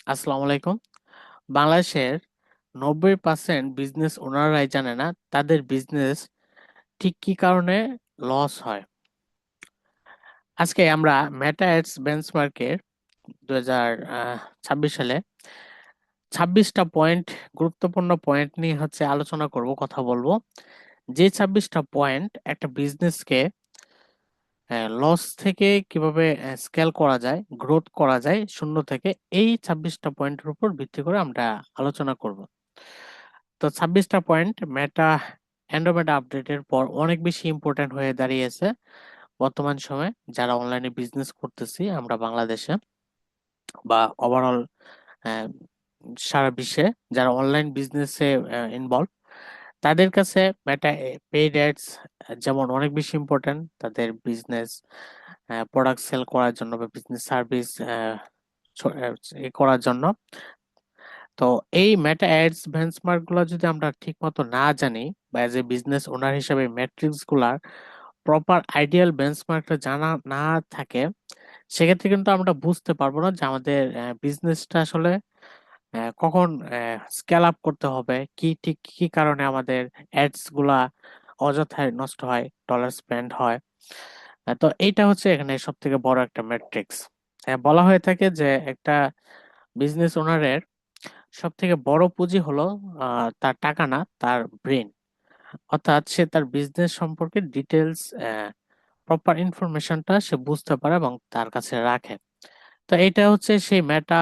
আসসালামু আলাইকুম। বাংলাদেশের 90% বিজনেস ওনারাই জানে না তাদের বিজনেস ঠিক কি কারণে লস হয়। আজকে আমরা মেটা অ্যাডস বেঞ্চমার্কের 2026 সালে 26টা পয়েন্ট, গুরুত্বপূর্ণ পয়েন্ট নিয়ে আলোচনা করব, কথা বলবো। যে 26টা পয়েন্ট একটা বিজনেসকে লস থেকে কিভাবে স্কেল করা যায়, গ্রোথ করা যায় শূন্য থেকে, এই 26টা পয়েন্টের উপর ভিত্তি করে আমরা আলোচনা করব। তো 26টা পয়েন্ট মেটা অ্যান্ড্রয়েড আপডেটের পর অনেক বেশি ইম্পর্ট্যান্ট হয়ে দাঁড়িয়েছে বর্তমান সময়ে, যারা অনলাইনে বিজনেস করতেছি আমরা বাংলাদেশে বা ওভারঅল সারা বিশ্বে, যারা অনলাইন বিজনেসে ইনভলভ, তাদের কাছে মেটা পেইড অ্যাডস যেমন অনেক বেশি ইম্পর্ট্যান্ট তাদের বিজনেস প্রোডাক্ট সেল করার জন্য বা বিজনেস সার্ভিস করার জন্য। তো এই মেটা অ্যাডস বেঞ্চমার্ক গুলো যদি আমরা ঠিক মতো না জানি বা এজ এ বিজনেস ওনার হিসেবে ম্যাট্রিক্স গুলার প্রপার আইডিয়াল বেঞ্চমার্কটা জানা না থাকে, সেক্ষেত্রে কিন্তু আমরা বুঝতে পারবো না যে আমাদের বিজনেসটা আসলে কখন স্কেল আপ করতে হবে, কি ঠিক কি কারণে আমাদের অ্যাডস গুলা অযথায় নষ্ট হয়, ডলার স্পেন্ড হয়। তো এইটা হচ্ছে এখানে সব থেকে বড় একটা ম্যাট্রিক্স। বলা হয়ে থাকে যে একটা বিজনেস ওনারের সবথেকে বড় পুঁজি হলো তার টাকা না, তার ব্রেন। অর্থাৎ সে তার বিজনেস সম্পর্কে ডিটেলস, প্রপার ইনফরমেশনটা সে বুঝতে পারে এবং তার কাছে রাখে। তো এটা হচ্ছে সেই মেটা,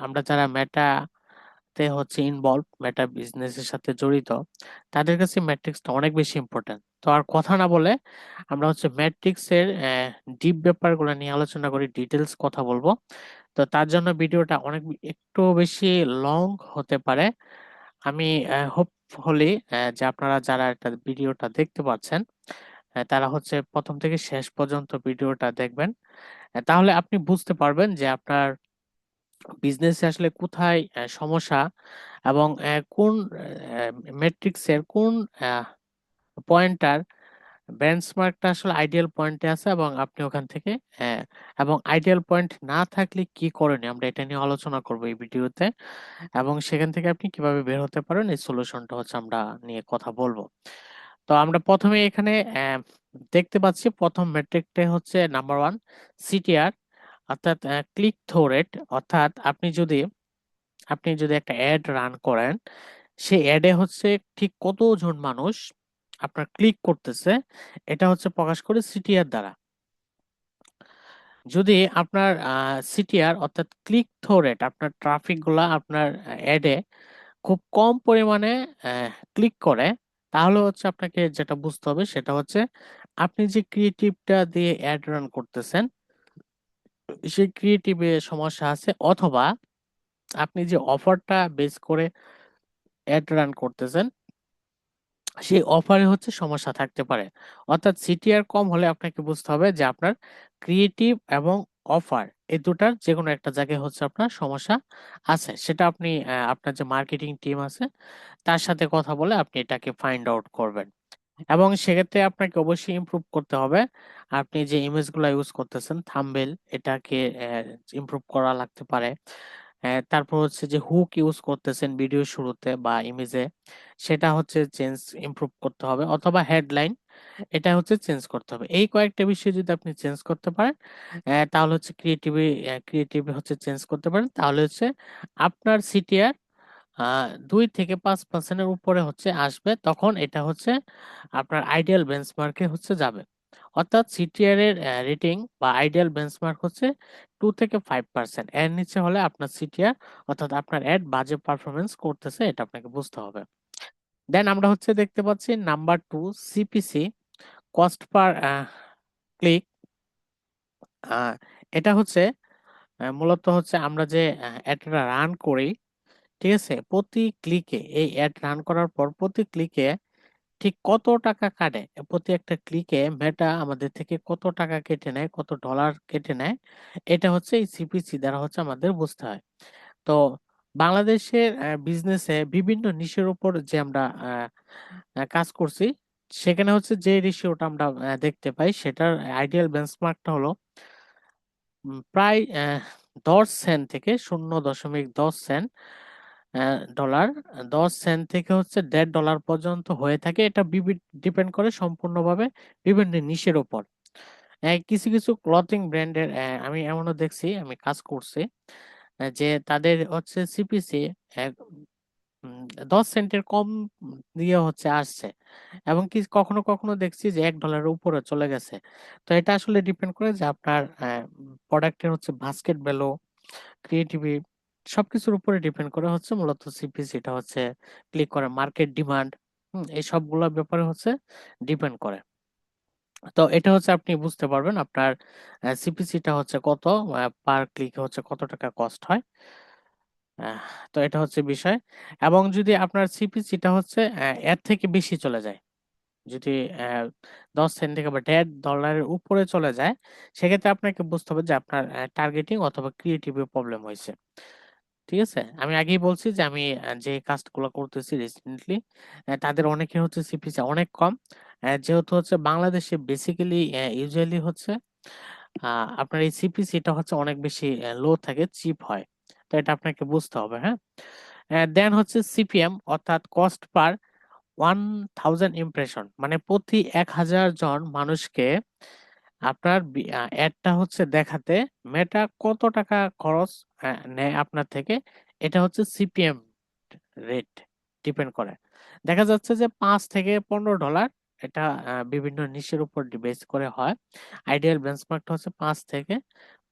আমরা যারা মেটাতে ইনভলভ, মেটা বিজনেসের সাথে জড়িত, তাদের কাছে ম্যাট্রিক্সটা অনেক বেশি ইম্পর্টেন্ট। তো আর কথা না বলে আমরা ম্যাট্রিক্সের ডিপ ব্যাপারগুলো নিয়ে আলোচনা করি, ডিটেলস কথা বলবো। তো তার জন্য ভিডিওটা অনেক একটু বেশি লং হতে পারে। আমি হোপফুলি যে আপনারা যারা একটা ভিডিওটা দেখতে পাচ্ছেন, তারা প্রথম থেকে শেষ পর্যন্ত ভিডিওটা দেখবেন। তাহলে আপনি বুঝতে পারবেন যে আপনার বিজনেসে আসলে কোথায় সমস্যা এবং কোন ম্যাট্রিক্সের কোন পয়েন্টটার বেঞ্চমার্কটা আসলে আইডিয়াল পয়েন্টে আছে এবং আপনি ওখান থেকে হ্যাঁ, এবং আইডিয়াল পয়েন্ট না থাকলে কি করণীয়, আমরা এটা নিয়ে আলোচনা করব এই ভিডিওতে। এবং সেখান থেকে আপনি কিভাবে বের হতে পারেন এই সলিউশনটা আমরা নিয়ে কথা বলবো। তো আমরা প্রথমে এখানে দেখতে পাচ্ছি প্রথম মেট্রিকটা নাম্বার ওয়ান, সিটিআর, অর্থাৎ ক্লিক থ্রু রেট। অর্থাৎ আপনি যদি একটা অ্যাড রান করেন, সেই অ্যাডে ঠিক কতজন মানুষ আপনার ক্লিক করতেছে, এটা প্রকাশ করে সিটিআর দ্বারা। যদি আপনার সিটিআর অর্থাৎ ক্লিক থ্রু রেট, আপনার ট্রাফিক গুলা আপনার অ্যাডে খুব কম পরিমাণে ক্লিক করে, তাহলে আপনাকে যেটা বুঝতে হবে সেটা আপনি যে ক্রিয়েটিভটা দিয়ে অ্যাড রান করতেছেন সেই ক্রিয়েটিভে সমস্যা আছে, অথবা আপনি যে অফারটা বেস করে অ্যাড রান করতেছেন সেই অফারে সমস্যা থাকতে পারে। অর্থাৎ সিটিআর কম হলে আপনাকে বুঝতে হবে যে আপনার ক্রিয়েটিভ এবং অফার, এই দুটার যে কোনো একটা জায়গায় আপনার সমস্যা আছে। সেটা আপনি আপনার যে মার্কেটিং টিম আছে তার সাথে কথা বলে আপনি এটাকে ফাইন্ড আউট করবেন। এবং সেক্ষেত্রে আপনাকে অবশ্যই ইমপ্রুভ করতে হবে। আপনি যে ইমেজগুলো ইউজ করতেছেন, থাম্বনেল, এটাকে ইমপ্রুভ করা লাগতে পারে। তারপর যে হুক ইউজ করতেছেন ভিডিও শুরুতে বা ইমেজে, সেটা চেঞ্জ, ইমপ্রুভ করতে হবে, অথবা হেডলাইন, এটা চেঞ্জ করতে হবে। এই কয়েকটা বিষয় যদি আপনি চেঞ্জ করতে পারেন, তাহলে ক্রিয়েটিভ চেঞ্জ করতে পারেন, তাহলে আপনার সিটিআর 2 থেকে 5% উপরে আসবে। তখন এটা আপনার আইডিয়াল বেঞ্চমার্কে যাবে। অর্থাৎ সিটিআর এর রেটিং বা আইডিয়াল বেঞ্চমার্ক 2 থেকে 5%, এর নিচে হলে আপনার সিটিআর অর্থাৎ আপনার অ্যাড বাজে পারফরমেন্স করতেছে, এটা আপনাকে বুঝতে হবে। দেন আমরা দেখতে পাচ্ছি number two, CPC, cost per click. এটা মূলত আমরা যে অ্যাডটা রান করি, ঠিক আছে, প্রতি ক্লিকে, এই অ্যাড রান করার পর প্রতি ক্লিকে ঠিক কত টাকা কাটে, প্রতি একটা ক্লিকে মেটা আমাদের থেকে কত টাকা কেটে নেয়, কত ডলার কেটে নেয়, এটা এই সিপিসি দ্বারা আমাদের বুঝতে হয়। তো বাংলাদেশের বিজনেসে বিভিন্ন নিশের উপর যে আমরা কাজ করছি, সেখানে যে রেশিওটা আমরা দেখতে পাই, সেটার আইডিয়াল বেঞ্চমার্কটা হলো প্রায় 10 সেন্ট থেকে 0.10 সেন্ট ডলার, 10 সেন্ট থেকে হচ্ছে $1.50 পর্যন্ত হয়ে থাকে। এটা ডিপেন্ড করে সম্পূর্ণভাবে বিভিন্ন নিশের উপর। কিছু কিছু ক্লথিং ব্র্যান্ডের আমি এমনও দেখছি, আমি কাজ করছি, যে তাদের হচ্ছে সিপিসি 10 সেন্টের কম দিয়ে হচ্ছে আসছে, এবং কি কখনো কখনো দেখছি যে $1 উপরে চলে গেছে। তো এটা আসলে ডিপেন্ড করে যে আপনার প্রোডাক্টের হচ্ছে বাস্কেট ভ্যালু, ক্রিয়েটিভিটি, সবকিছুর উপরে ডিপেন্ড করে হচ্ছে মূলত সিপিসিটা হচ্ছে ক্লিক করে মার্কেট ডিমান্ড, এই সবগুলোর ব্যাপারে হচ্ছে ডিপেন্ড করে। তো এটা হচ্ছে আপনি বুঝতে পারবেন আপনার সিপিসিটা হচ্ছে কত, পার ক্লিকে হচ্ছে কত টাকা কস্ট হয়। আহ, তো এটা হচ্ছে বিষয়। এবং যদি আপনার সিপিসিটা হচ্ছে এর থেকে বেশি চলে যায়, যদি 10 সেন্ট থেকে বা $1.50 উপরে চলে যায়, সেক্ষেত্রে আপনাকে বুঝতে হবে যে আপনার টার্গেটিং অথবা ক্রিয়েটিভ প্রবলেম হয়েছে। ঠিক আছে, আমি আগেই বলছি যে আমি যে কাজগুলো করতেছি রিসেন্টলি, তাদের অনেকের হচ্ছে সিপিসি অনেক কম। যেহেতু হচ্ছে বাংলাদেশে বেসিক্যালি ইউজুয়ালি হচ্ছে আপনার এই সিপিসিটা হচ্ছে অনেক বেশি লো থাকে, চিপ হয়। তো এটা আপনাকে বুঝতে হবে, হ্যাঁ। দেন হচ্ছে সিপিএম, অর্থাৎ কস্ট পার 1000 ইমপ্রেশন, মানে প্রতি 1000 জন মানুষকে আপনার অ্যাডটা হচ্ছে দেখাতে মেটা কত টাকা খরচ নেয় আপনার থেকে। এটা হচ্ছে সিপিএম রেট ডিপেন্ড করে। দেখা যাচ্ছে যে $5 থেকে $15, এটা বিভিন্ন নিশের উপর বেস করে হয়। আইডিয়াল বেঞ্চমার্কটা হচ্ছে $5 থেকে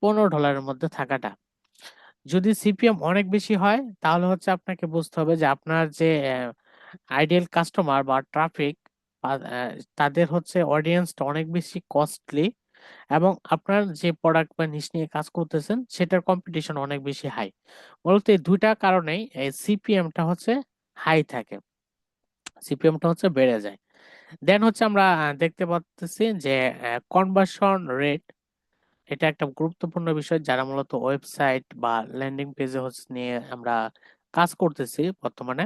$15 মধ্যে থাকাটা। যদি সিপিএম অনেক বেশি হয়, তাহলে হচ্ছে আপনাকে বুঝতে হবে যে আপনার যে আইডিয়াল কাস্টমার বা ট্রাফিক, তাদের হচ্ছে অডিয়েন্সটা অনেক বেশি কস্টলি, এবং আপনার যে প্রোডাক্ট বা নিশ নিয়ে কাজ করতেছেন সেটার কম্পিটিশন অনেক বেশি হাই। মূলত এই দুইটা কারণেই এই সিপিএমটা হচ্ছে হাই থাকে, সিপিএমটা হচ্ছে বেড়ে যায়। দেন হচ্ছে আমরা দেখতে পাচ্ছি যে কনভার্সন রেট, এটা একটা গুরুত্বপূর্ণ বিষয়। যারা মূলত ওয়েবসাইট বা ল্যান্ডিং পেজে হচ্ছে নিয়ে আমরা কাজ করতেছি বর্তমানে,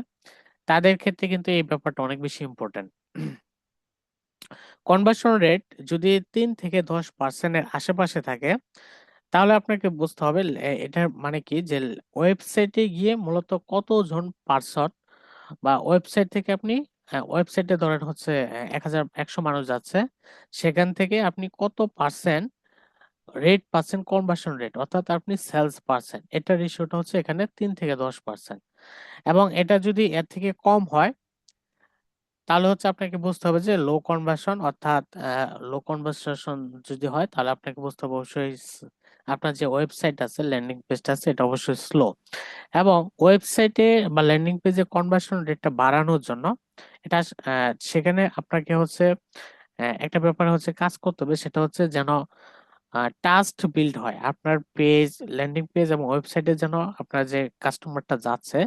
তাদের ক্ষেত্রে কিন্তু এই ব্যাপারটা অনেক বেশি ইম্পর্টেন্ট। কনভার্সন রেট যদি 3 থেকে 10% আশেপাশে থাকে, তাহলে আপনাকে বুঝতে হবে এটার মানে কি, যে ওয়েবসাইটে গিয়ে মূলত কতজন পার্সন, বা ওয়েবসাইট থেকে আপনি ওয়েবসাইটে ধরেন হচ্ছে 1,100 মানুষ যাচ্ছে, সেখান থেকে আপনি কত পার্সেন্ট রেট পাচ্ছেন, কনভার্সন রেট, অর্থাৎ আপনি সেলস পার্সেন্ট, এটা রেশিওটা হচ্ছে এখানে 3 থেকে 10%। এবং এটা যদি এর থেকে কম হয়, তাহলে হচ্ছে আপনাকে বুঝতে হবে যে লো কনভার্সন, অর্থাৎ লো কনভার্সন যদি হয়, তাহলে আপনাকে বুঝতে হবে অবশ্যই আপনার যে ওয়েবসাইট আছে, ল্যান্ডিং পেজটা আছে, এটা অবশ্যই স্লো। এবং ওয়েবসাইটে বা ল্যান্ডিং পেজে কনভার্সন রেটটা বাড়ানোর জন্য এটা সেখানে আপনাকে হচ্ছে একটা ব্যাপার হচ্ছে কাজ করতে হবে, সেটা হচ্ছে যেন ট্রাস্ট বিল্ড হয় আপনার পেজ, ল্যান্ডিং পেজ এবং ওয়েবসাইটে, যেন আপনার যে কাস্টমারটা যাচ্ছে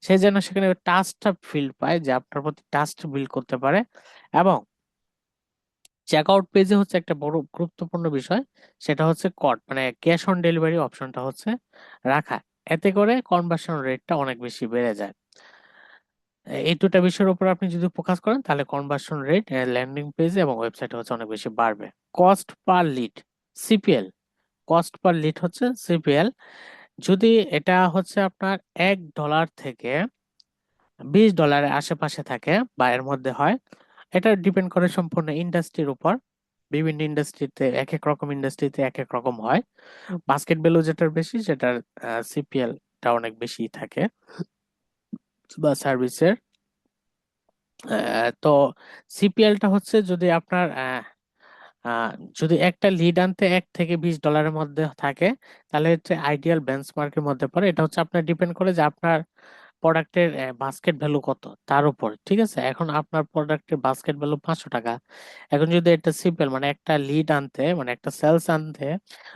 সে যেন সেখানে ট্রাস্টটা ফিল পায়, যে আপনার প্রতি ট্রাস্ট বিল্ড করতে পারে। এবং চেক আউট পেজে হচ্ছে একটা বড় গুরুত্বপূর্ণ বিষয়, সেটা হচ্ছে কড, মানে ক্যাশ অন ডেলিভারি অপশনটা হচ্ছে রাখা। এতে করে কনভার্সন রেটটা অনেক বেশি বেড়ে যায়। এই দুটা বিষয়ের উপর আপনি যদি ফোকাস করেন, তাহলে কনভার্সন রেট ল্যান্ডিং পেজে এবং ওয়েবসাইটে হচ্ছে অনেক বেশি বাড়বে। Cost per lead, CPL, cost per lead হচ্ছে সিপিএল। যদি এটা হচ্ছে আপনার $1 থেকে $20 আশেপাশে থাকে বা এর মধ্যে হয়, এটা ডিপেন্ড করে সম্পূর্ণ ইন্ডাস্ট্রির উপর। বিভিন্ন ইন্ডাস্ট্রিতে এক এক রকম, ইন্ডাস্ট্রিতে এক এক রকম হয়। বাস্কেট ভ্যালু যেটার বেশি, সেটার সিপিএলটা অনেক বেশি থাকে, বা সার্ভিসের। তো সিপিএলটা হচ্ছে যদি আপনার আহ, যদি একটা লিড আনতে $1 থেকে $20 মধ্যে থাকে, তাহলে হচ্ছে আইডিয়াল বেঞ্চমার্কের মধ্যে পড়ে। এটা হচ্ছে আপনার ডিপেন্ড করে যে আপনার প্রোডাক্টের বাস্কেট ভ্যালু কত তার উপর। ঠিক আছে, এখন আপনার প্রোডাক্টের বাস্কেট ভ্যালু $500। এখন যদি একটা সিম্পল, মানে একটা লিড আনতে, মানে একটা সেলস আনতে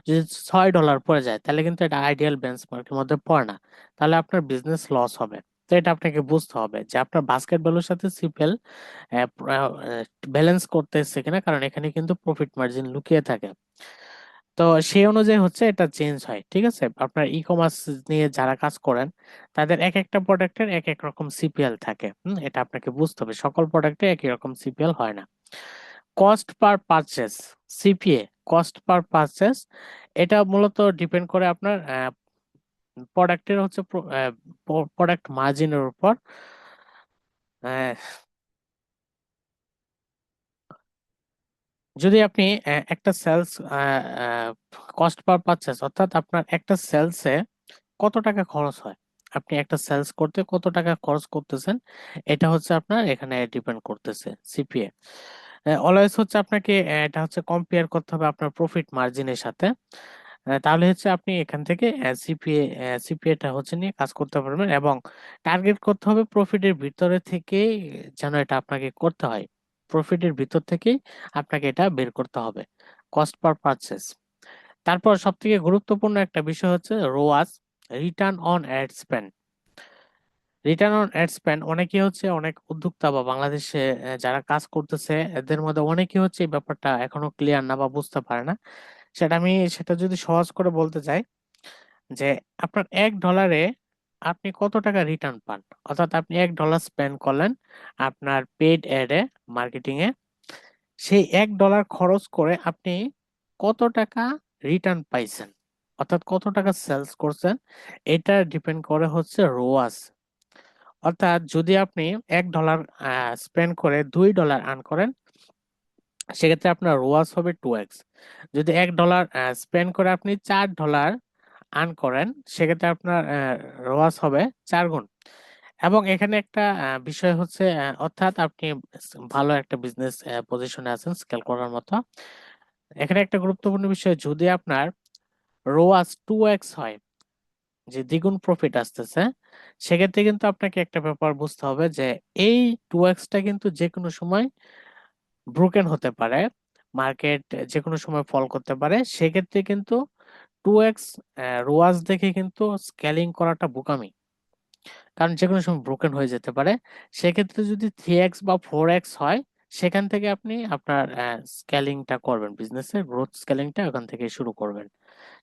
যদি $6 পড়ে যায়, তাহলে কিন্তু এটা আইডিয়াল বেঞ্চমার্কের মধ্যে পড়ে না, তাহলে আপনার বিজনেস লস হবে। তো এটা আপনাকে বুঝতে হবে যে আপনার বাস্কেট ভ্যালুর সাথে সিপেল ব্যালেন্স করতেছে কিনা, কারণ এখানে কিন্তু প্রফিট মার্জিন লুকিয়ে থাকে। তো সেই অনুযায়ী হচ্ছে এটা চেঞ্জ হয়। ঠিক আছে, আপনার ই কমার্স নিয়ে যারা কাজ করেন, তাদের এক একটা প্রোডাক্টের এক এক রকম সিপিএল থাকে। এটা আপনাকে বুঝতে হবে, সকল প্রোডাক্টে একই রকম সিপিএল হয় না। Cost per purchase, CPA, cost per purchase, এটা মূলত ডিপেন্ড করে আপনার প্রোডাক্টের হচ্ছে প্রোডাক্ট মার্জিনের উপর। আহ, যদি আপনি একটা সেলস কস্ট পার পারচেস, অর্থাৎ আপনার একটা সেলসে কত টাকা খরচ হয়, আপনি একটা সেলস করতে কত টাকা খরচ করতেছেন, এটা হচ্ছে আপনার এখানে ডিপেন্ড করতেছে সিপিএ। অলওয়েজ হচ্ছে আপনাকে এটা হচ্ছে কম্পেয়ার করতে হবে আপনার প্রফিট মার্জিনের সাথে। তাহলে হচ্ছে আপনি এখান থেকে সিপিএটা হচ্ছে নিয়ে কাজ করতে পারবেন, এবং টার্গেট করতে হবে প্রফিটের ভিতরে থেকে, যেন এটা আপনাকে করতে হয়, প্রফিটের ভিতর থেকেই আপনাকে এটা বের করতে হবে, কস্ট পার পারচেস। তারপর সবথেকে গুরুত্বপূর্ণ একটা বিষয় হচ্ছে ROAS, return on ad spend. Return on ad spend অনেকে হচ্ছে, অনেক উদ্যোক্তা বা বাংলাদেশে যারা কাজ করতেছে এদের মধ্যে অনেকে হচ্ছে এই ব্যাপারটা এখনো ক্লিয়ার না বা বুঝতে পারে না। সেটা যদি সহজ করে বলতে চাই, যে আপনার $1 আপনি কত টাকা রিটার্ন পান, অর্থাৎ আপনি $1 স্পেন্ড করলেন আপনার পেইড অ্যাডে, মার্কেটিং এ, সেই $1 খরচ করে আপনি কত টাকা রিটার্ন পাইছেন, অর্থাৎ কত টাকা সেলস করছেন, এটা ডিপেন্ড করে হচ্ছে রোয়াস। অর্থাৎ যদি আপনি $1 স্পেন্ড করে $2 আর্ন করেন, সেক্ষেত্রে আপনার রোয়াস হবে 2x। যদি $1 স্পেন্ড করে আপনি $4 আর্ন করেন, সেক্ষেত্রে আপনার রোয়াস হবে 4 গুণ। এবং এখানে একটা বিষয় হচ্ছে, অর্থাৎ আপনি ভালো একটা বিজনেস পজিশনে আছেন স্কেল করার মতো। এখানে একটা গুরুত্বপূর্ণ বিষয়, যদি আপনার রোয়াস 2x হয়, যে দ্বিগুণ প্রফিট আসতেছে, সেক্ষেত্রে কিন্তু আপনাকে একটা ব্যাপার বুঝতে হবে যে এই 2xটা কিন্তু যে কোনো সময় ব্রোকেন হতে পারে, মার্কেট যে কোনো সময় ফল করতে পারে। সেক্ষেত্রে কিন্তু 2x রোয়াজ দেখে কিন্তু স্কেলিং করাটা বোকামি, কারণ যে কোনো সময় ব্রোকেন হয়ে যেতে পারে। সেক্ষেত্রে যদি 3x বা 4x হয়, সেখান থেকে আপনি আপনার স্কেলিংটা করবেন, বিজনেসের গ্রোথ স্কেলিংটা ওখান থেকে শুরু করবেন।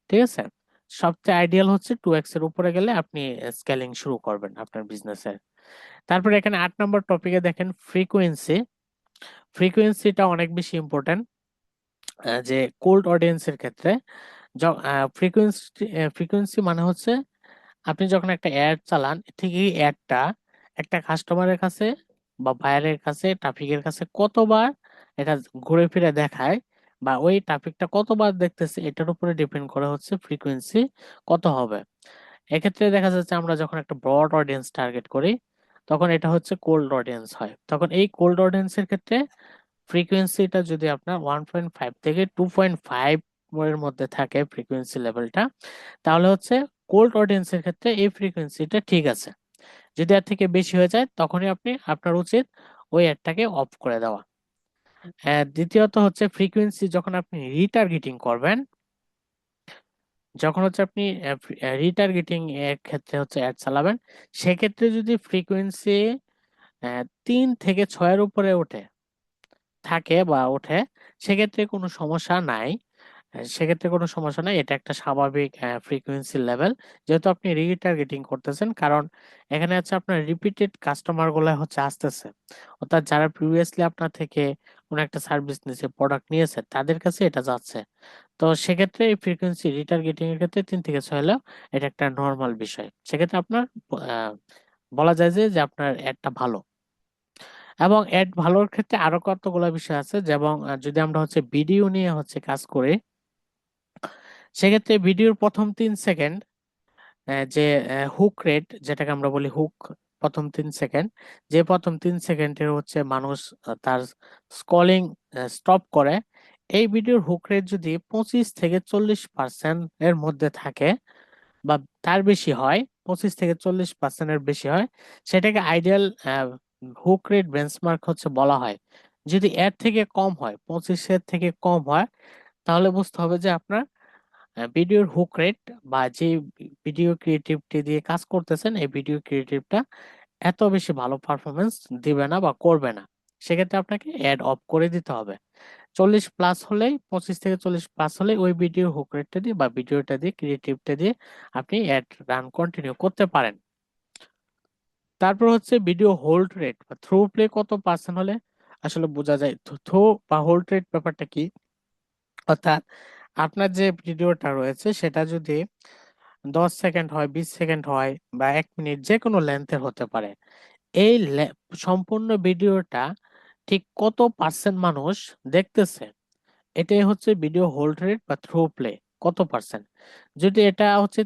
ঠিক আছে? সবচেয়ে আইডিয়াল হচ্ছে 2x এর উপরে গেলে আপনি স্কেলিং শুরু করবেন আপনার বিজনেসের। তারপরে এখানে 8 নম্বর টপিকে দেখেন ফ্রিকোয়েন্সি। ফ্রিকোয়েন্সিটা অনেক বেশি ইম্পর্টেন্ট, যে কোল্ড অডিয়েন্সের ক্ষেত্রে। ফ্রিকোয়েন্সি ফ্রিকোয়েন্সি মানে হচ্ছে আপনি যখন একটা অ্যাড চালান, ঠিক এই অ্যাডটা একটা কাস্টমারের কাছে বা বায়ারের কাছে, ট্রাফিকের কাছে কতবার এটা ঘুরে ফিরে দেখায়, বা ওই ট্রাফিকটা কতবার দেখতেছে, এটার উপরে ডিপেন্ড করে হচ্ছে ফ্রিকোয়েন্সি কত হবে। এক্ষেত্রে দেখা যাচ্ছে আমরা যখন একটা ব্রড অডিয়েন্স টার্গেট করি, তখন এটা হচ্ছে কোল্ড অডিয়েন্স হয়। তখন এই কোল্ড অডিয়েন্সের ক্ষেত্রে ফ্রিকোয়েন্সিটা যদি আপনার 1.5 থেকে 2.5 এর মধ্যে থাকে ফ্রিকোয়েন্সি লেভেলটা, তাহলে হচ্ছে কোল্ড অডিয়েন্সের ক্ষেত্রে এই ফ্রিকোয়েন্সিটা ঠিক আছে। যদি এর থেকে বেশি হয়ে যায়, তখনই আপনার উচিত ওই অ্যাডটাকে অফ করে দেওয়া। দ্বিতীয়ত হচ্ছে ফ্রিকোয়েন্সি যখন আপনি রিটার্গেটিং করবেন, যখন হচ্ছে আপনি রিটার্গেটিং এর ক্ষেত্রে হচ্ছে অ্যাড চালাবেন, সেক্ষেত্রে যদি ফ্রিকোয়েন্সি 3 থেকে 6 এর উপরে থাকে বা ওঠে, সেক্ষেত্রে কোনো সমস্যা নাই। সেক্ষেত্রে কোনো সমস্যা নাই, এটা একটা স্বাভাবিক ফ্রিকোয়েন্সি লেভেল, যেহেতু আপনি রিটার্গেটিং করতেছেন। কারণ এখানে হচ্ছে আপনার রিপিটেড কাস্টমার গুলা হচ্ছে আসতেছে, অর্থাৎ যারা প্রিভিয়াসলি আপনার থেকে কোনো একটা সার্ভিস নিয়েছে, প্রোডাক্ট নিয়েছে, তাদের কাছে এটা যাচ্ছে। তো সেক্ষেত্রে এই ফ্রিকোয়েন্সি রিটার্গেটিং এর ক্ষেত্রে 3 থেকে 6 হলেও এটা একটা নর্মাল বিষয়। সেক্ষেত্রে আপনার আহ, বলা যায় যে যে আপনার অ্যাডটা ভালো। এবং অ্যাড ভালোর ক্ষেত্রে আরো কতগুলো বিষয় আছে, যেমন যদি আমরা হচ্ছে ভিডিও নিয়ে হচ্ছে কাজ করি, সেক্ষেত্রে ভিডিওর প্রথম 3 সেকেন্ড যে হুক রেট, যেটাকে আমরা বলি হুক, প্রথম 3 সেকেন্ড, যে প্রথম 3 সেকেন্ডের হচ্ছে মানুষ তার স্ক্রলিং স্টপ করে, এই ভিডিওর হুক রেট যদি 25 থেকে 40% এর মধ্যে থাকে বা তার বেশি হয়, 25 থেকে 40% এর বেশি হয়, সেটাকে আইডিয়াল হুক রেট বেঞ্চমার্ক হচ্ছে বলা হয়। যদি এর থেকে কম হয়, 25-এর থেকে কম হয়, তাহলে বুঝতে হবে যে আপনার ভিডিওর হুক রেট বা যে ভিডিও ক্রিয়েটিভিটি দিয়ে কাজ করতেছেন, এই ভিডিও ক্রিয়েটিভটা এত বেশি ভালো পারফরমেন্স দিবে না বা করবে না। সেক্ষেত্রে আপনাকে অ্যাড অফ করে দিতে হবে। 40+ হলেই, 25 থেকে 40+ হলেই ওই ভিডিও হুক রেটটা দিয়ে বা ভিডিওটা দিয়ে, ক্রিয়েটিভটা দিয়ে আপনি অ্যাড রান কন্টিনিউ করতে পারেন। তারপর হচ্ছে ভিডিও হোল্ড রেট বা থ্রু প্লে কত পার্সেন্ট হলে আসলে বোঝা যায়। থ্রু বা হোল্ড রেট ব্যাপারটা কি, অর্থাৎ আপনার যে ভিডিওটা রয়েছে সেটা যদি 10 সেকেন্ড হয়, 20 সেকেন্ড হয়, বা 1 মিনিট, যে কোনো লেন্থের হতে পারে। এই সম্পূর্ণ ভিডিওটা ঠিক কত পার্সেন্ট মানুষ দেখতেছে, এটাই হচ্ছে ভিডিও হোল্ড রেট বা থ্রু প্লে, কত পার্সেন্ট। যদি এটা হচ্ছে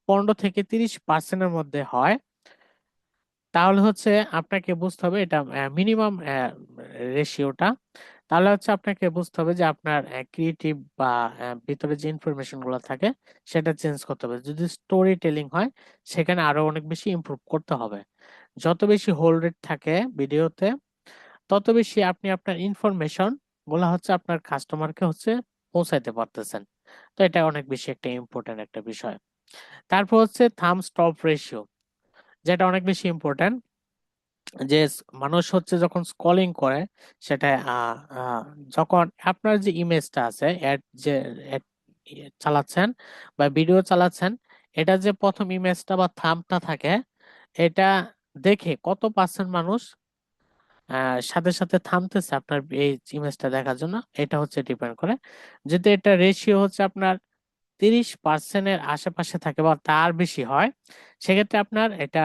15 থেকে 30% মধ্যে হয়, তাহলে হচ্ছে আপনাকে বুঝতে হবে এটা মিনিমাম রেশিওটা। তাহলে হচ্ছে আপনাকে বুঝতে হবে যে আপনার ক্রিয়েটিভ বা ভিতরে যে ইনফরমেশন গুলো থাকে সেটা চেঞ্জ করতে হবে। যদি স্টোরি টেলিং হয়, সেখানে আরো অনেক বেশি ইমপ্রুভ করতে হবে। যত বেশি হোল্ড রেট থাকে ভিডিওতে, তত বেশি আপনি আপনার ইনফরমেশন গুলা হচ্ছে আপনার কাস্টমারকে হচ্ছে পৌঁছাইতে পারতেছেন। তো এটা অনেক বেশি একটা ইম্পর্টেন্ট একটা বিষয়। তারপর হচ্ছে থাম স্টপ রেশিও, যেটা অনেক বেশি ইম্পর্টেন্ট। যে মানুষ হচ্ছে যখন স্ক্রলিং করে, সেটা যখন আপনার যে ইমেজটা আছে, অ্যাড যে ad চালাচ্ছেন বা ভিডিও চালাচ্ছেন, এটা যে প্রথম ইমেজটা বা থাম্বটা থাকে, এটা দেখে কত পার্সেন্ট মানুষ সাথে সাথে থামতেছে আপনার এই ইমেজটা দেখার জন্য, এটা হচ্ছে ডিপেন্ড করে। যদি এটা রেশিও হচ্ছে আপনার 30%-এর আশেপাশে থাকে বা তার বেশি হয়, সেক্ষেত্রে আপনার এটা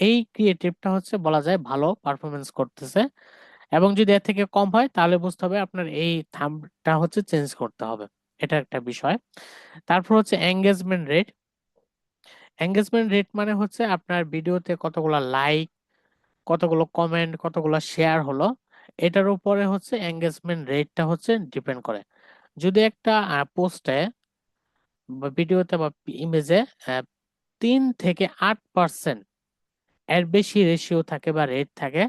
এই ক্রিয়েটিভটা হচ্ছে বলা যায় ভালো পারফরমেন্স করতেছে। এবং যদি এর থেকে কম হয়, তাহলে বুঝতে হবে আপনার এই থাম্বটা হচ্ছে চেঞ্জ করতে হবে। এটা একটা বিষয়। তারপর হচ্ছে এঙ্গেজমেন্ট রেট। এঙ্গেজমেন্ট রেট মানে হচ্ছে আপনার ভিডিওতে কতগুলো লাইক, কতগুলো কমেন্ট, কতগুলো শেয়ার হলো, এটার উপরে হচ্ছে এঙ্গেজমেন্ট রেটটা হচ্ছে ডিপেন্ড করে। যদি একটা পোস্টে বা ভিডিওতে বা ইমেজে 3 থেকে 8% এর বেশি রেশিও থাকে বা রেট থাকে,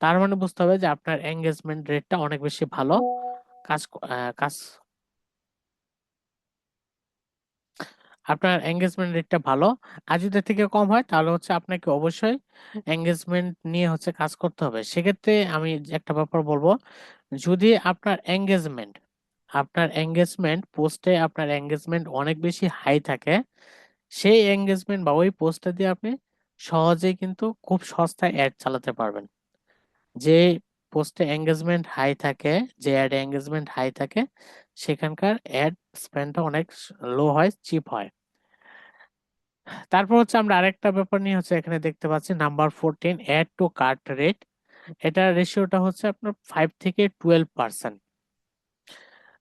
তার মানে বুঝতে হবে যে আপনার এঙ্গেজমেন্ট রেটটা অনেক বেশি ভালো কাজ আপনার এঙ্গেজমেন্ট রেটটা ভালো। আর যদি এর থেকে কম হয়, তাহলে হচ্ছে আপনাকে অবশ্যই এঙ্গেজমেন্ট নিয়ে হচ্ছে কাজ করতে হবে। সেক্ষেত্রে আমি একটা ব্যাপার বলবো, যদি আপনার এঙ্গেজমেন্ট পোস্টে আপনার এঙ্গেজমেন্ট অনেক বেশি হাই থাকে, সেই এঙ্গেজমেন্ট বা ওই পোস্টটা দিয়ে আপনি সহজেই কিন্তু খুব সস্তায় অ্যাড চালাতে পারবেন। যে পোস্টে এঙ্গেজমেন্ট হাই থাকে, যে অ্যাড এঙ্গেজমেন্ট হাই থাকে, সেখানকার অ্যাড স্পেন্ডটা অনেক লো হয়, চিপ হয়। তারপর হচ্ছে আমরা আরেকটা ব্যাপার নিয়ে হচ্ছে এখানে দেখতে পাচ্ছি, number 14, add to cart rate. এটা রেশিওটা হচ্ছে আপনার 5 থেকে 12%।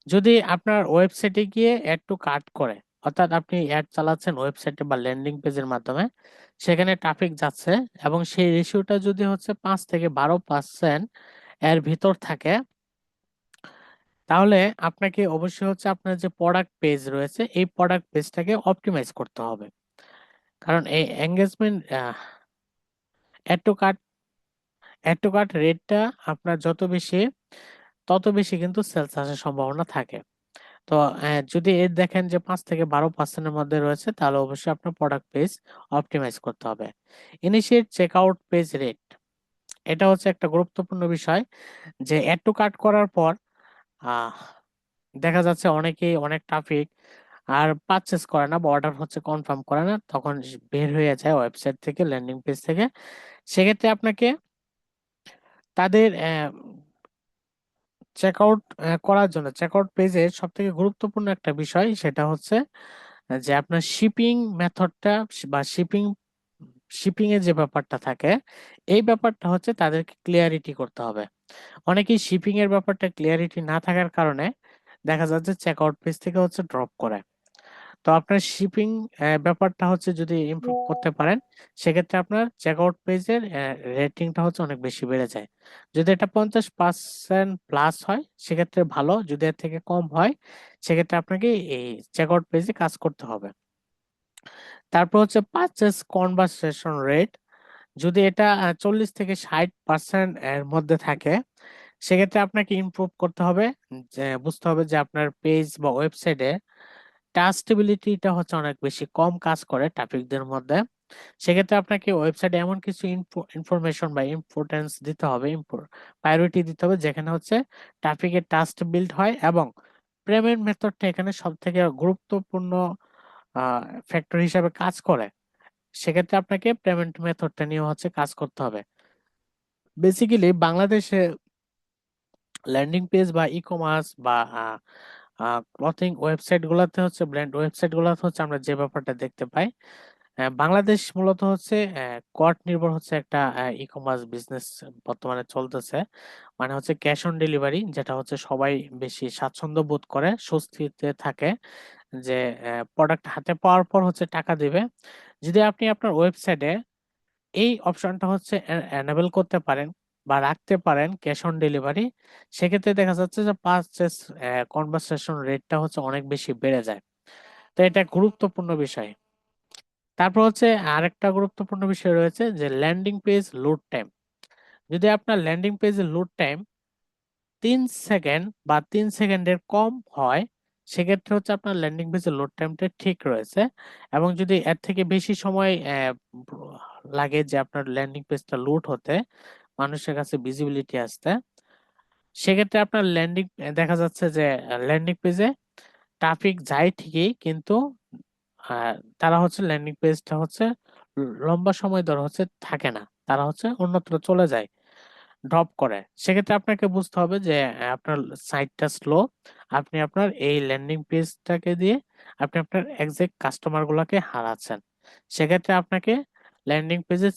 যদি আপনার ওয়েবসাইটে গিয়ে অ্যাড টু কার্ট করে, অর্থাৎ আপনি অ্যাড চালাচ্ছেন ওয়েবসাইটে বা ল্যান্ডিং পেজের মাধ্যমে, সেখানে ট্রাফিক যাচ্ছে, এবং সেই রেশিওটা যদি হচ্ছে 5 থেকে 12% এর ভিতর থাকে, তাহলে আপনাকে অবশ্যই হচ্ছে আপনার যে প্রোডাক্ট পেজ রয়েছে, এই প্রোডাক্ট পেজটাকে অপটিমাইজ করতে হবে। কারণ এই engagement add to cart add to cart রেটটা আপনার যত বেশি, তত বেশি কিন্তু সেলস আসার সম্ভাবনা থাকে। তো যদি এর দেখেন যে 5 থেকে 12%-এর মধ্যে রয়েছে, তাহলে অবশ্যই আপনার প্রোডাক্ট পেজ অপটিমাইজ করতে হবে। ইনিশিয়েট চেকআউট পেজ রেট, এটা হচ্ছে একটা গুরুত্বপূর্ণ বিষয়। যে অ্যাড টু কার্ট করার পর আহ দেখা যাচ্ছে অনেকেই অনেক ট্রাফিক আর পারচেস করে না বা অর্ডার হচ্ছে কনফার্ম করে না, তখন বের হয়ে যায় ওয়েবসাইট থেকে, ল্যান্ডিং পেজ থেকে। সেক্ষেত্রে আপনাকে তাদের চেকআউট করার জন্য চেকআউট পেজের সব থেকে গুরুত্বপূর্ণ একটা বিষয়, সেটা হচ্ছে যে আপনার শিপিং মেথডটা বা শিপিং এর যে ব্যাপারটা থাকে, এই ব্যাপারটা হচ্ছে তাদেরকে ক্লিয়ারিটি করতে হবে। অনেকেই শিপিং এর ব্যাপারটা ক্লিয়ারিটি না থাকার কারণে দেখা যাচ্ছে চেকআউট পেজ থেকে হচ্ছে ড্রপ করে। তো আপনার শিপিং ব্যাপারটা হচ্ছে যদি ইমপ্রুভ করতে পারেন, সেক্ষেত্রে আপনার চেকআউট পেজের রেটিংটা হচ্ছে অনেক বেশি বেড়ে যায়। যদি এটা 50% প্লাস হয়, সেক্ষেত্রে ভালো। যদি এর থেকে কম হয়, সেক্ষেত্রে আপনাকে এই চেকআউট পেজে কাজ করতে হবে। তারপর হচ্ছে পারচেস কনভার্সেশন রেট। যদি এটা 40 থেকে 60% এর মধ্যে থাকে, সেক্ষেত্রে আপনাকে ইমপ্রুভ করতে হবে। যে বুঝতে হবে যে আপনার পেজ বা ওয়েবসাইটে ট্রাস্টেবিলিটিটা হচ্ছে অনেক বেশি কম কাজ করে ট্রাফিকদের মধ্যে। সেক্ষেত্রে আপনাকে ওয়েবসাইটে এমন কিছু ইনফরমেশন বা ইম্পর্টেন্স দিতে হবে, প্রায়োরিটি দিতে হবে, যেখানে হচ্ছে ট্রাফিকের ট্রাস্ট বিল্ড হয়, এবং পেমেন্ট মেথডটা এখানে সব থেকে গুরুত্বপূর্ণ ফ্যাক্টর হিসাবে কাজ করে। সেক্ষেত্রে আপনাকে পেমেন্ট মেথডটা নিয়ে হচ্ছে কাজ করতে হবে। বেসিক্যালি বাংলাদেশে ল্যান্ডিং পেজ বা ই কমার্স বা ক্লথিং ওয়েবসাইট গুলাতে হচ্ছে, ব্র্যান্ড ওয়েবসাইট গুলাতে হচ্ছে আমরা যে ব্যাপারটা দেখতে পাই, বাংলাদেশ মূলত হচ্ছে কট নির্ভর হচ্ছে একটা ই কমার্স বিজনেস বর্তমানে চলতেছে। মানে হচ্ছে ক্যাশ অন ডেলিভারি, যেটা হচ্ছে সবাই বেশি স্বাচ্ছন্দ্য বোধ করে, স্বস্তিতে থাকে যে প্রোডাক্ট হাতে পাওয়ার পর হচ্ছে টাকা দিবে। যদি আপনি আপনার ওয়েবসাইটে এই অপশনটা হচ্ছে এনেবল করতে পারেন বা রাখতে পারেন ক্যাশ অন ডেলিভারি, সেক্ষেত্রে দেখা যাচ্ছে যে পারচেস কনভার্সেশন রেটটা হচ্ছে অনেক বেশি বেড়ে যায়। তো এটা গুরুত্বপূর্ণ বিষয়। তারপর হচ্ছে আরেকটা গুরুত্বপূর্ণ বিষয় রয়েছে যে ল্যান্ডিং পেজ লোড টাইম। যদি আপনার ল্যান্ডিং পেজের লোড টাইম 3 সেকেন্ড বা 3 সেকেন্ডের কম হয়, সেক্ষেত্রে হচ্ছে আপনার ল্যান্ডিং পেজের লোড টাইমটা ঠিক রয়েছে। এবং যদি এর থেকে বেশি সময় লাগে যে আপনার ল্যান্ডিং পেজটা লোড হতে, মানুষের কাছে ভিজিবিলিটি আসতে, সেক্ষেত্রে আপনার দেখা যাচ্ছে যে ল্যান্ডিং পেজে ট্রাফিক যায় ঠিকই, কিন্তু তারা হচ্ছে ল্যান্ডিং পেজটা হচ্ছে লম্বা সময় ধরে হচ্ছে থাকে না, তারা হচ্ছে অন্যত্র চলে যায়, ড্রপ করে। সেক্ষেত্রে আপনাকে বুঝতে হবে যে আপনার সাইটটা স্লো। আপনি আপনার এই ল্যান্ডিং পেজটাকে দিয়ে আপনি আপনার এক্সাক্ট কাস্টমার গুলাকে হারাচ্ছেন। সেক্ষেত্রে আপনাকে ল্যান্ডিং পেজের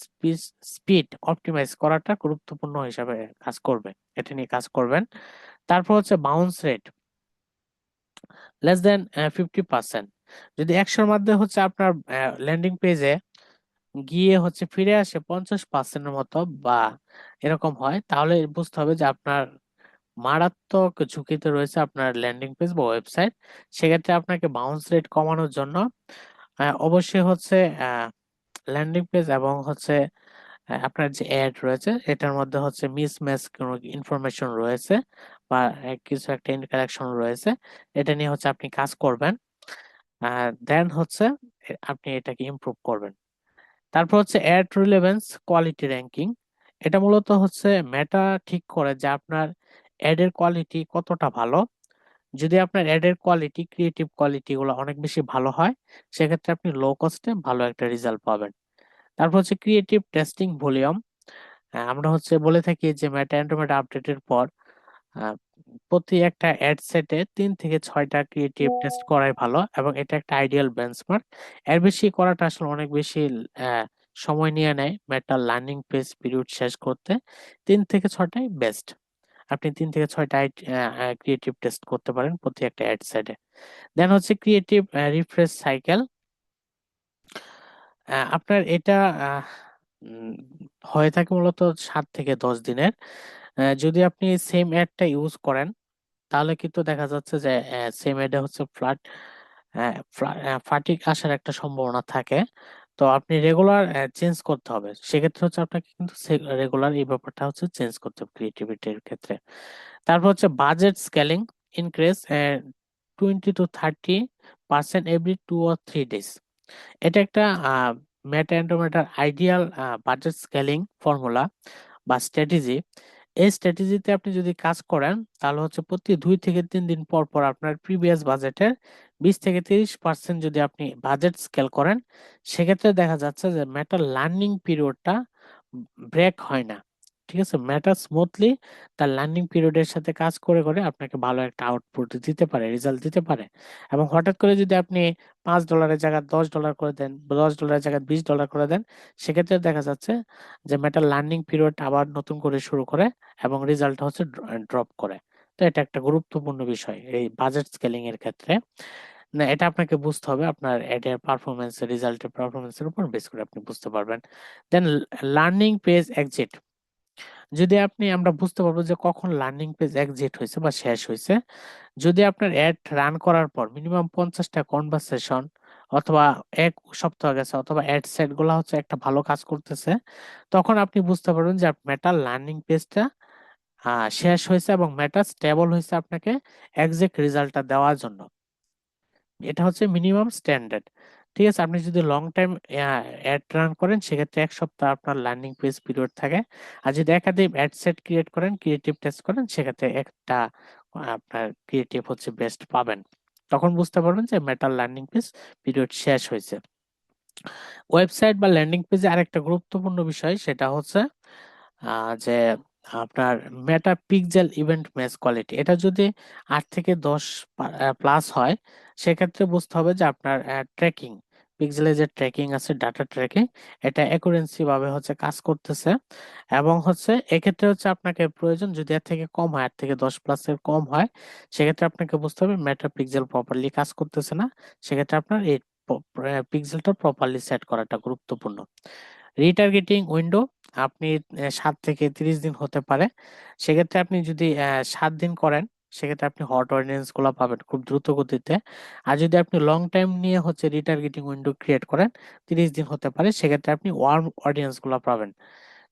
স্পিড অপটিমাইজ করাটা গুরুত্বপূর্ণ হিসাবে কাজ করবে, এটা নিয়ে কাজ করবেন। তারপর হচ্ছে বাউন্স রেট লেস দেন 50%। যদি 100-র মধ্যে হচ্ছে আপনার ল্যান্ডিং পেজে গিয়ে হচ্ছে ফিরে আসে 50%-এর মতো বা এরকম হয়, তাহলে বুঝতে হবে যে আপনার মারাত্মক ঝুঁকিতে রয়েছে আপনার ল্যান্ডিং পেজ বা ওয়েবসাইট। সেক্ষেত্রে আপনাকে বাউন্স রেট কমানোর জন্য অবশ্যই হচ্ছে ল্যান্ডিং পেজ এবং হচ্ছে আপনার যে অ্যাড রয়েছে এটার মধ্যে হচ্ছে মিসম্যাচ কোনো ইনফরমেশন রয়েছে বা কিছু একটা ইনকারেকশন রয়েছে, এটা নিয়ে হচ্ছে আপনি কাজ করবেন। দেন হচ্ছে আপনি এটাকে ইমপ্রুভ করবেন। তারপর হচ্ছে অ্যাড রিলেভেন্স কোয়ালিটি র্যাঙ্কিং। এটা মূলত হচ্ছে মেটা ঠিক করে যে আপনার অ্যাড এর কোয়ালিটি কতটা ভালো। যদি আপনার অ্যাড এর কোয়ালিটি, ক্রিয়েটিভ কোয়ালিটি গুলো অনেক বেশি ভালো হয়, সেক্ষেত্রে আপনি লো কস্টে ভালো একটা রেজাল্ট পাবেন। তারপর হচ্ছে ক্রিয়েটিভ টেস্টিং ভলিউম। আমরা হচ্ছে বলে থাকি যে মেটা অ্যান্ড্রোমেটা আপডেটের পর আহ, প্রতি একটা অ্যাড সেটে 3 থেকে 6টা ক্রিয়েটিভ টেস্ট করাই ভালো, এবং এটা একটা আইডিয়াল বেঞ্চমার্ক। এর বেশি করাটা আসলে অনেক বেশি আহ, সময় নিয়ে নেয় মেটা লার্নিং পেজ পিরিয়ড শেষ করতে। 3 থেকে 6টাই বেস্ট। আপনি 3 থেকে 6টা ক্রিয়েটিভ টেস্ট করতে পারেন প্রতি একটা অ্যাড সেটে। দেন হচ্ছে ক্রিয়েটিভ রিফ্রেশ সাইকেল। আপনার এটা আহ, উম, হয়ে থাকে মূলত 7 থেকে 10 দিনের। যদি আপনি সেম অ্যাডটা ইউজ করেন, তাহলে কিন্তু দেখা যাচ্ছে যে সেম অ্যাডে হচ্ছে ফাটিক আসার একটা সম্ভাবনা থাকে। তো আপনি রেগুলার চেঞ্জ করতে হবে, সেক্ষেত্রে হচ্ছে আপনাকে কিন্তু রেগুলার এই ব্যাপারটা হচ্ছে চেঞ্জ করতে হবে ক্রিয়েটিভিটির ক্ষেত্রে। তারপর হচ্ছে budget scaling increase 20 to 30% every 2 or 3 days। এটা একটা মেটা অ্যান্ড্রোমেটার আইডিয়াল বাজেট স্কেলিং ফর্মুলা বা স্ট্র্যাটেজি। এই স্ট্র্যাটেজিতে আপনি যদি কাজ করেন, তাহলে হচ্ছে প্রতি 2 থেকে 3 দিন পর পর আপনার প্রিভিয়াস বাজেটের 20 থেকে 30% যদি আপনি বাজেট স্কেল করেন, সেক্ষেত্রে দেখা যাচ্ছে যে মেটার লার্নিং পিরিয়ডটা ব্রেক হয় না। ঠিক আছে, মেটা স্মুথলি তার লার্নিং পিরিয়ডের সাথে কাজ করে করে আপনাকে ভালো একটা আউটপুট দিতে পারে, রেজাল্ট দিতে পারে। এবং হঠাৎ করে যদি আপনি $5 জায়গায় $10 করে দেন, $10 জায়গায় $20 করে দেন, সেক্ষেত্রে দেখা যাচ্ছে যে মেটার লার্নিং পিরিয়ড আবার নতুন করে শুরু করে এবং রেজাল্ট হচ্ছে ড্রপ করে। তো এটা একটা গুরুত্বপূর্ণ বিষয় এই বাজেট স্কেলিং এর ক্ষেত্রে। না, এটা আপনাকে বুঝতে হবে, আপনার এড এর পারফরমেন্স, রেজাল্টের পারফরমেন্সের উপর বেস করে আপনি বুঝতে পারবেন। দেন লার্নিং পেজ এক্সিট। যদি আপনি, আমরা বুঝতে পারবো যে কখন লার্নিং পেজ এক্সিট হয়েছে বা শেষ হয়েছে, যদি আপনার অ্যাড রান করার পর মিনিমাম 50টা কনভারসেশন অথবা 1 সপ্তাহ গেছে, অথবা অ্যাড সেট গুলা হচ্ছে একটা ভালো কাজ করতেছে, তখন আপনি বুঝতে পারবেন যে মেটা লার্নিং পেজটা শেষ হয়েছে এবং মেটা স্টেবল হয়েছে আপনাকে এক্সাক্ট রেজাল্টটা দেওয়ার জন্য। এটা হচ্ছে মিনিমাম স্ট্যান্ডার্ড। ঠিক আছে, আপনি যদি লং টাইম অ্যাড রান করেন, সেক্ষেত্রে 1 সপ্তাহ আপনার লার্নিং পেজ পিরিয়ড থাকে। আর যদি একাধিক অ্যাড সেট ক্রিয়েট করেন, ক্রিয়েটিভ টেস্ট করেন, সেক্ষেত্রে একটা আপনার ক্রিয়েটিভ হচ্ছে বেস্ট পাবেন। তখন বুঝতে পারবেন যে মেটার লার্নিং পেজ পিরিয়ড শেষ হয়েছে। ওয়েবসাইট বা ল্যান্ডিং পেজে আরেকটা গুরুত্বপূর্ণ বিষয় সেটা হচ্ছে যে আপনার মেটা পিক্সেল ইভেন্ট ম্যাচ কোয়ালিটি, এটা যদি 8 থেকে 10 প্লাস হয়, সেক্ষেত্রে বুঝতে হবে যে আপনার ট্র্যাকিং, পিক্সেলে যে ট্র্যাকিং আছে, ডাটা ট্র্যাকিং, এটা অ্যাকুরেন্সি ভাবে হচ্ছে কাজ করতেছে। এবং হচ্ছে এক্ষেত্রে হচ্ছে আপনাকে প্রয়োজন, যদি এর থেকে কম হয়, 8 থেকে 10 প্লাসের কম হয়, সেক্ষেত্রে আপনাকে বুঝতে হবে মেটা পিক্সেল প্রপারলি কাজ করতেছে না। সেক্ষেত্রে আপনার এই পিক্সেলটা প্রপারলি সেট করাটা গুরুত্বপূর্ণ। রিটার্গেটিং উইন্ডো, আপনি 7 থেকে 30 দিন হতে পারে। সেক্ষেত্রে আপনি যদি 7 দিন করেন, সেক্ষেত্রে আপনি হট অডিয়েন্স গুলো পাবেন খুব দ্রুত গতিতে। আর যদি আপনি লং টাইম নিয়ে হচ্ছে রিটার্গেটিং উইন্ডো ক্রিয়েট করেন, 30 দিন হতে পারে, সেক্ষেত্রে আপনি ওয়ার্ম অডিয়েন্স গুলো পাবেন।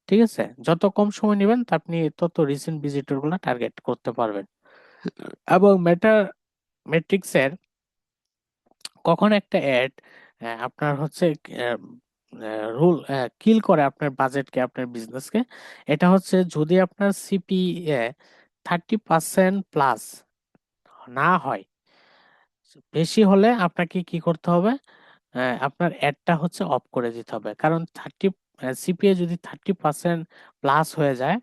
ঠিক আছে, যত কম সময় নেবেন তা আপনি তত রিসেন্ট ভিজিটর গুলো টার্গেট করতে পারবেন। এবং মেটা মেট্রিক্সের কখন একটা অ্যাড আপনার হচ্ছে রুল কিল করে আপনার বাজেটকে, আপনার বিজনেসকে, এটা হচ্ছে যদি আপনার সিপিএ 30% প্লাস না হয়। বেশি হলে আপনাকে কি করতে হবে, আপনার অ্যাডটা হচ্ছে অফ করে দিতে হবে। কারণ সিপিএ যদি 30% প্লাস হয়ে যায়,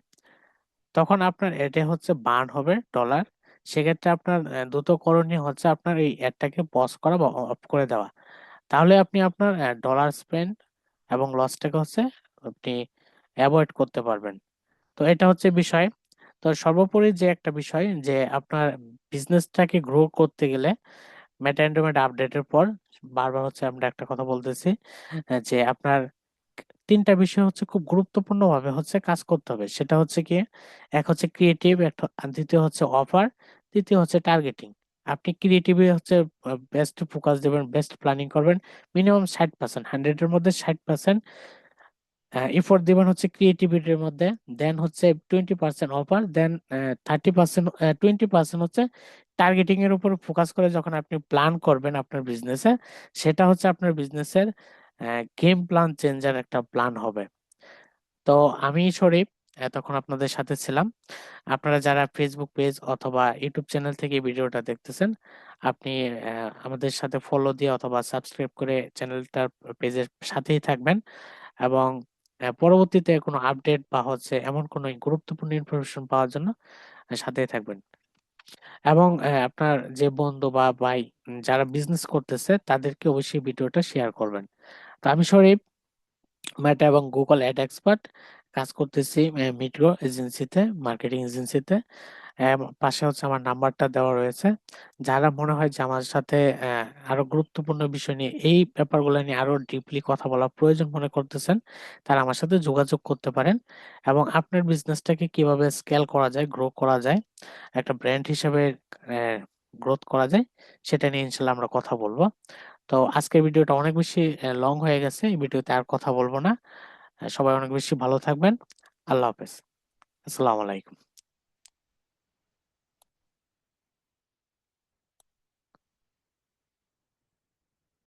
তখন আপনার অ্যাডে হচ্ছে বার্ন হবে ডলার। সেক্ষেত্রে আপনার দ্রুত করণীয় হচ্ছে আপনার এই অ্যাডটাকে পজ করা বা অফ করে দেওয়া। তাহলে আপনি আপনার ডলার স্পেন্ড এবং লসটাকে হচ্ছে আপনি অ্যাভয়েড করতে পারবেন। তো এটা হচ্ছে বিষয়। তো সর্বোপরি যে একটা বিষয়, যে আপনার বিজনেসটাকে গ্রো করতে গেলে মেটা এন্ডোমেন্ট আপডেটের পর বারবার হচ্ছে আমরা একটা কথা বলতেছি, যে আপনার 3টা বিষয় হচ্ছে খুব গুরুত্বপূর্ণ ভাবে হচ্ছে কাজ করতে হবে। সেটা হচ্ছে কি, এক হচ্ছে ক্রিয়েটিভ, একটা দ্বিতীয় হচ্ছে অফার, তৃতীয় হচ্ছে টার্গেটিং। আপনি ক্রিয়েটিভে হচ্ছে বেস্ট ফোকাস দেবেন, বেস্ট প্ল্যানিং করবেন, মিনিমাম 60%, 100-এর মধ্যে 60% এফোর্ট দিবেন হচ্ছে ক্রিয়েটিভিটির মধ্যে। দেন হচ্ছে 20% অফার, দেন 30%, 20% হচ্ছে টার্গেটিং এর উপর ফোকাস করে যখন আপনি প্ল্যান করবেন আপনার বিজনেসে, সেটা হচ্ছে আপনার বিজনেসের গেম প্ল্যান চেঞ্জার একটা প্ল্যান হবে। তো আমি শরীফ এতক্ষণ আপনাদের সাথে ছিলাম। আপনারা যারা ফেসবুক পেজ অথবা ইউটিউব চ্যানেল থেকে এই ভিডিওটা দেখতেছেন, আপনি আমাদের সাথে ফলো দিয়ে অথবা সাবস্ক্রাইব করে চ্যানেলটার পেজের সাথেই থাকবেন। এবং পরবর্তীতে কোনো আপডেট বা হচ্ছে এমন কোনো গুরুত্বপূর্ণ ইনফরমেশন পাওয়ার জন্য সাথেই থাকবেন। এবং আপনার যে বন্ধু বা ভাই যারা বিজনেস করতেছে, তাদেরকে অবশ্যই ভিডিওটা শেয়ার করবেন। তো আমি শরীফ, মেটা এবং গুগল অ্যাড এক্সপার্ট, কাজ করতেছি মিটগো এজেন্সিতে, মার্কেটিং এজেন্সিতে। পাশে হচ্ছে আমার নাম্বারটা দেওয়া রয়েছে। যারা মনে হয় যে আমার সাথে আরো গুরুত্বপূর্ণ বিষয় নিয়ে, এই ব্যাপারগুলো নিয়ে আরো ডিপলি কথা বলা প্রয়োজন মনে করতেছেন, তারা আমার সাথে যোগাযোগ করতে পারেন। এবং আপনার বিজনেসটাকে কিভাবে স্কেল করা যায়, গ্রো করা যায়, একটা ব্র্যান্ড হিসেবে গ্রোথ করা যায়, সেটা নিয়ে ইনশাল্লাহ আমরা কথা বলবো। তো আজকের ভিডিওটা অনেক বেশি লং হয়ে গেছে, এই ভিডিওতে আর কথা বলবো না। সবাই অনেক বেশি ভালো থাকবেন। আল্লাহ হাফেজ। আসসালামু আলাইকুম।